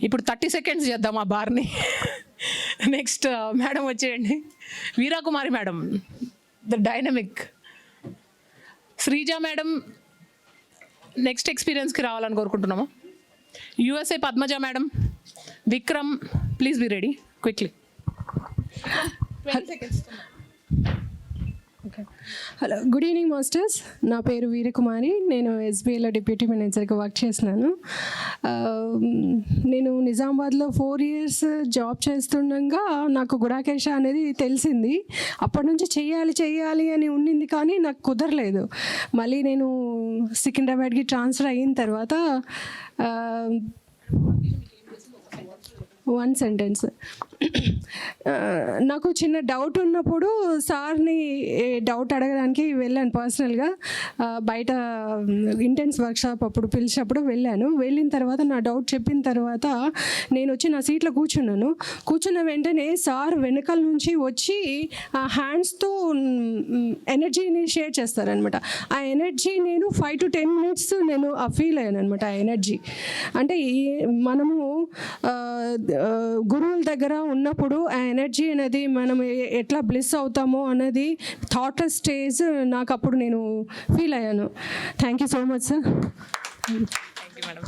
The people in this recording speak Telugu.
ఇప్పుడు 30 సెకండ్స్ చేద్దాం ఆ బార్ని. నెక్స్ట్ మేడం వచ్చేయండి. Veerakumari madam, the dynamic. Sreeja madam next ఎక్స్పీరియన్స్కి రావాలని కోరుకుంటున్నాము. USA Padmaja madam. Vikram, please be ready quickly. Hello, good evening masters. నా పేరు వీరకుమారి. నేను ఎస్బీఐలో డిప్యూటీ మేనేజర్గా వర్క్ చేస్తున్నాను. నేను నిజామాబాద్లో 4 years జాబ్ చేస్తుండగా నాకు గుడాకేశ అనేది తెలిసింది. అప్పటి నుంచి చెయ్యాలి అని ఉండింది, కానీ నాకు కుదరలేదు. మళ్ళీ నేను సికింద్రాబాద్కి ట్రాన్స్ఫర్ అయిన తర్వాత వన్ సెంటెన్స్, నాకు చిన్న డౌట్ ఉన్నప్పుడు సార్ని డౌట్ అడగడానికి వెళ్ళాను పర్సనల్గా. బయట ఇంటెన్స్ వర్క్షాప్ అప్పుడు పిలిచినప్పుడు వెళ్ళాను. వెళ్ళిన తర్వాత నా డౌట్ చెప్పిన తర్వాత నేను వచ్చి నా సీట్లో కూర్చున్న వెంటనే సార్ వెనకాల నుంచి వచ్చి ఆ హ్యాండ్స్తో ఎనర్జీని షేర్ చేస్తారనమాట. ఆ ఎనర్జీ నేను 5 to 10 minutes నేను ఫీల్ అయ్యాను అనమాట. ఆ ఎనర్జీ అంటే మనము గురువుల దగ్గర ఉన్నప్పుడు ఆ ఎనర్జీ అనేది మనం ఎట్లా బ్లిస్ అవుతామో అనేది థాట్లెస్ స్టేజ్ నాకు అప్పుడు నేను ఫీల్ అయ్యాను. Thank you so much sir. Thank you madam.